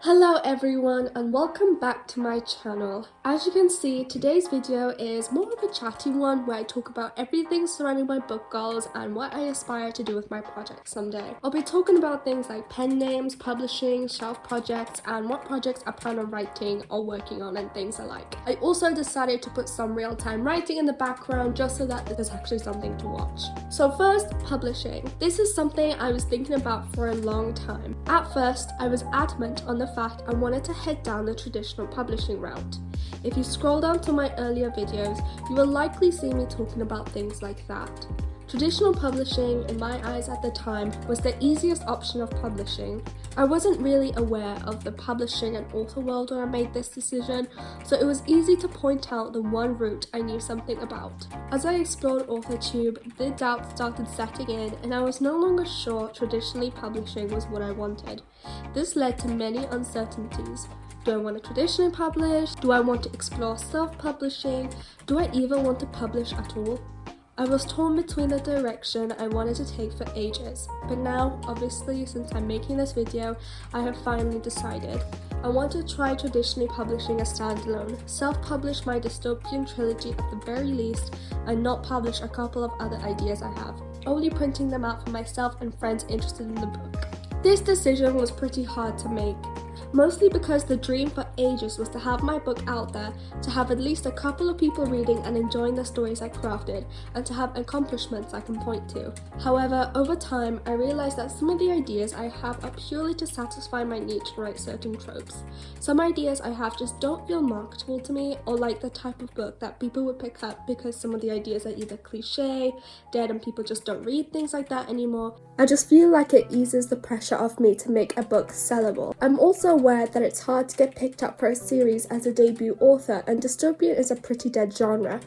Hello everyone and welcome back to my channel. As you can see, today's video is more of a chatty one where I talk about everything surrounding my book goals and what I aspire to do with my project someday. I'll be talking about things like pen names, publishing, shelf projects, and what projects I plan on writing or working on and things alike. I also decided to put some real-time writing in the background just so that there's actually something to watch. So first, publishing. This is something I was thinking about for a long time. At first, I was adamant on the fact I wanted to head down the traditional publishing route. If you scroll down to my earlier videos, you will likely see me talking about things like that. Traditional publishing, in my eyes at the time, was the easiest option of publishing. I wasn't really aware of the publishing and author world when I made this decision, so it was easy to point out the one route I knew something about. As I explored AuthorTube, the doubt started setting in and I was no longer sure traditionally publishing was what I wanted. This led to many uncertainties. Do I want to traditionally publish? Do I want to explore self-publishing? Do I even want to publish at all? I was torn between the direction I wanted to take for ages, but now, obviously, since I'm making this video, I have finally decided. I want to try traditionally publishing a standalone, self-publish my dystopian trilogy at the very least, and not publish a couple of other ideas I have, only printing them out for myself and friends interested in the book. This decision was pretty hard to make. Mostly because the dream for ages was to have my book out there, to have at least a couple of people reading and enjoying the stories I crafted, and to have accomplishments I can point to. However, over time, I realized that some of the ideas I have are purely to satisfy my need to write certain tropes. Some ideas I have just don't feel marketable to me, or like the type of book that people would pick up because some of the ideas are either cliche, dead, and people just don't read things like that anymore. I just feel like it eases the pressure off me to make a book sellable. I'm also aware that it's hard to get picked up for a series as a debut author, and dystopian is a pretty dead genre.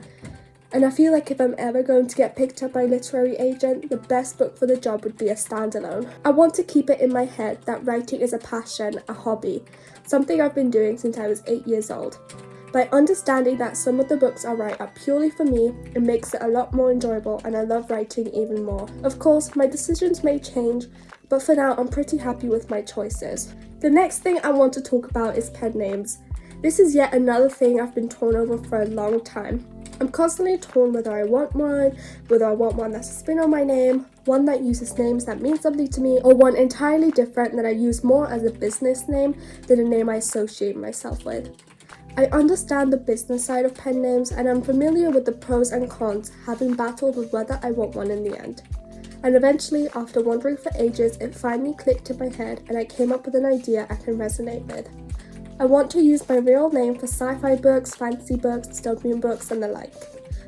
And I feel like if I'm ever going to get picked up by a literary agent, the best book for the job would be a standalone. I want to keep it in my head that writing is a passion, a hobby, something I've been doing since I was 8 years old. By understanding that some of the books I write are purely for me, it makes it a lot more enjoyable and I love writing even more. Of course, my decisions may change, but for now I'm pretty happy with my choices. The next thing I want to talk about is pen names. This is yet another thing I've been torn over for a long time. I'm constantly torn whether I want one that's a spin on my name, one that uses names that mean something to me, or one entirely different that I use more as a business name than a name I associate myself with. I understand the business side of pen names and I'm familiar with the pros and cons, having battled with whether I want one in the end. And eventually, after wondering for ages, it finally clicked in my head and I came up with an idea I can resonate with. I want to use my real name for sci-fi books, fantasy books, dystopian books and the like.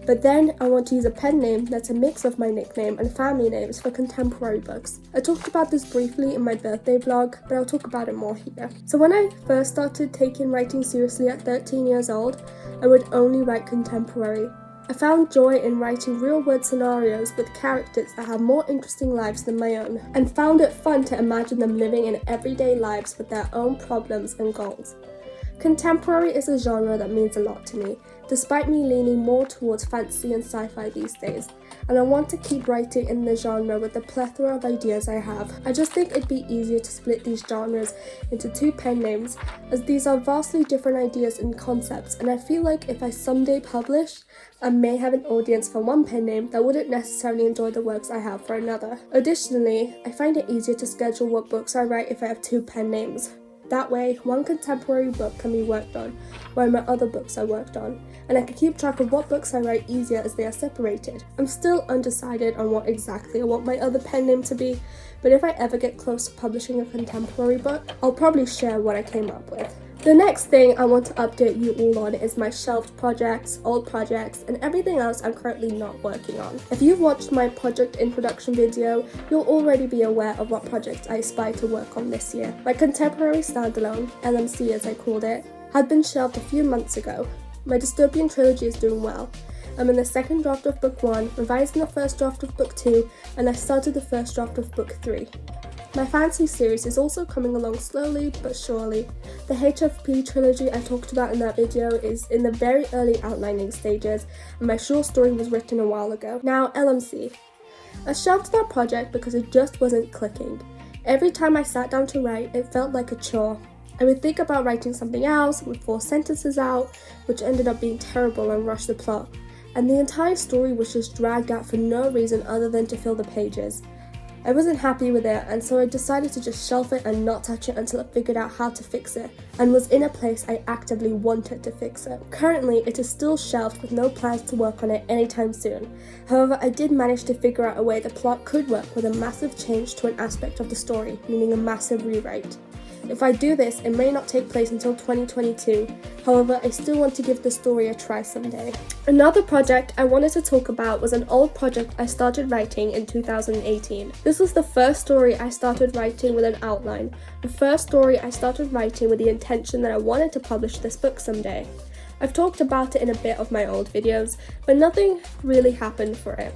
But then I want to use a pen name that's a mix of my nickname and family names for contemporary books. I talked about this briefly in my birthday vlog, but I'll talk about it more here. So when I first started taking writing seriously at 13 years old, I would only write contemporary. I found joy in writing real-world scenarios with characters that have more interesting lives than my own, and found it fun to imagine them living in everyday lives with their own problems and goals. Contemporary is a genre that means a lot to me, despite me leaning more towards fantasy and sci-fi these days, and I want to keep writing in the genre with the plethora of ideas I have. I just think it'd be easier to split these genres into two pen names, as these are vastly different ideas and concepts, and I feel like if I someday publish, I may have an audience for one pen name that wouldn't necessarily enjoy the works I have for another. Additionally, I find it easier to schedule what books I write if I have two pen names. That way, one contemporary book can be worked on, while my other books are worked on, and I can keep track of what books I write easier as they are separated. I'm still undecided on what exactly I want my other pen name to be, but if I ever get close to publishing a contemporary book, I'll probably share what I came up with. The next thing I want to update you all on is my shelved projects, old projects, and everything else I'm currently not working on. If you've watched my project introduction video, you'll already be aware of what projects I aspire to work on this year. My contemporary standalone, LMC as I called it, had been shelved a few months ago. My dystopian trilogy is doing well. I'm in the second draft of book 1, revising the first draft of book 2, and I started the first draft of book 3. My fantasy series is also coming along slowly but surely. The HFP trilogy I talked about in that video is in the very early outlining stages, and my short story was written a while ago. Now, LMC. I shelved that project because it just wasn't clicking. Every time I sat down to write, it felt like a chore. I would think about writing something else with 4 sentences out, which ended up being terrible and rushed the plot. And the entire story was just dragged out for no reason other than to fill the pages. I wasn't happy with it, and so I decided to just shelf it and not touch it until I figured out how to fix it, and was in a place I actively wanted to fix it. Currently, it is still shelved with no plans to work on it anytime soon. However, I did manage to figure out a way the plot could work with a massive change to an aspect of the story, meaning a massive rewrite. If I do this, it may not take place until 2022, however, I still want to give the story a try someday. Another project I wanted to talk about was an old project I started writing in 2018. This was the first story I started writing with an outline, the first story I started writing with the intention that I wanted to publish this book someday. I've talked about it in a bit of my old videos, but nothing really happened for it.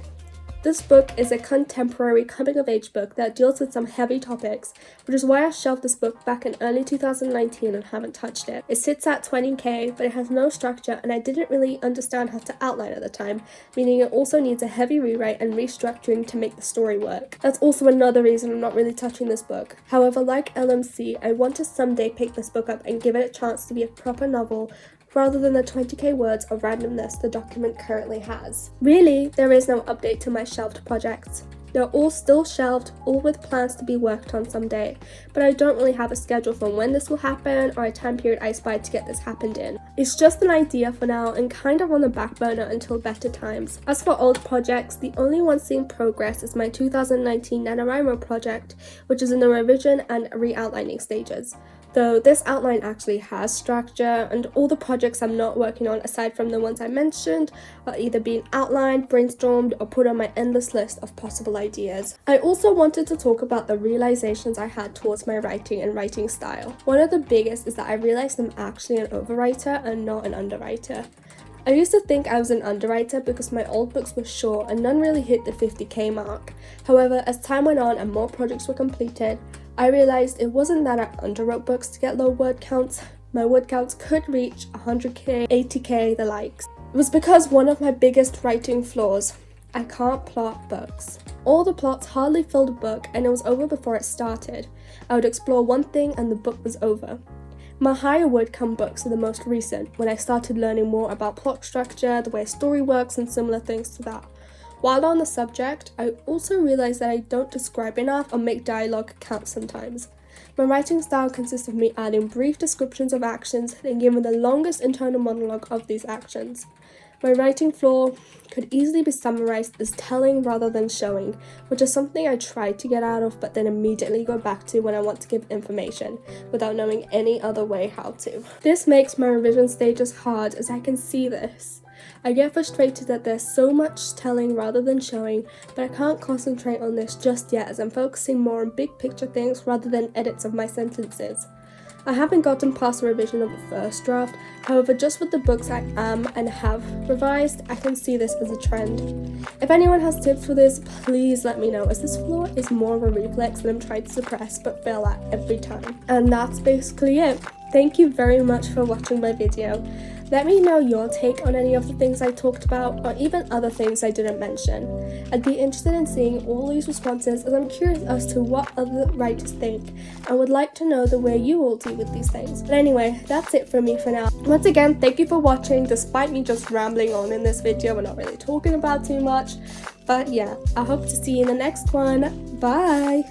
This book is a contemporary coming-of-age book that deals with some heavy topics, which is why I shelved this book back in early 2019 and haven't touched it. It sits at 20k, but it has no structure, and I didn't really understand how to outline at the time, meaning it also needs a heavy rewrite and restructuring to make the story work. That's also another reason I'm not really touching this book. However, like LMC, I want to someday pick this book up and give it a chance to be a proper novel, rather than the 20k words of randomness the document currently has. Really, there is no update to my shelved projects. They're all still shelved, all with plans to be worked on someday, but I don't really have a schedule for when this will happen or a time period I spy to get this happened in. It's just an idea for now and kind of on the back burner until better times. As for old projects, the only one seeing progress is my 2019 NaNoWriMo project, which is in the revision and re-outlining stages. Though this outline actually has structure, and all the projects I'm not working on aside from the ones I mentioned are either being outlined, brainstormed, or put on my endless list of possible ideas. I also wanted to talk about the realizations I had towards my writing and writing style. One of the biggest is that I realized I'm actually an overwriter and not an underwriter. I used to think I was an underwriter because my old books were short and none really hit the 50k mark. However, as time went on and more projects were completed, I realized it wasn't that I underwrote books to get low word counts. My word counts could reach 100k, 80k, the likes. It was because one of my biggest writing flaws: I can't plot books. All the plots hardly filled a book and it was over before it started. I would explore one thing and the book was over. My higher word count books are the most recent, when I started learning more about plot structure, the way a story works, and similar things to that. While on the subject, I also realized that I don't describe enough or make dialogue count sometimes. My writing style consists of me adding brief descriptions of actions and giving the longest internal monologue of these actions. My writing flaw could easily be summarized as telling rather than showing, which is something I try to get out of but then immediately go back to when I want to give information, without knowing any other way how to. This makes my revision stages hard as I can see this. I get frustrated that there's so much telling rather than showing, but I can't concentrate on this just yet as I'm focusing more on big picture things rather than edits of my sentences. I haven't gotten past the revision of the first draft, however just with the books I am and have revised, I can see this as a trend. If anyone has tips for this, please let me know, as this flaw is more of a reflex that I'm trying to suppress but fail at every time. And that's basically it. Thank you very much for watching my video. Let me know your take on any of the things I talked about, or even other things I didn't mention. I'd be interested in seeing all these responses as I'm curious as to what other writers think, and would like to know the way you all deal with these things. But anyway, that's it from me for now. Once again, thank you for watching, despite me just rambling on in this video and not really talking about too much. But yeah, I hope to see you in the next one. Bye!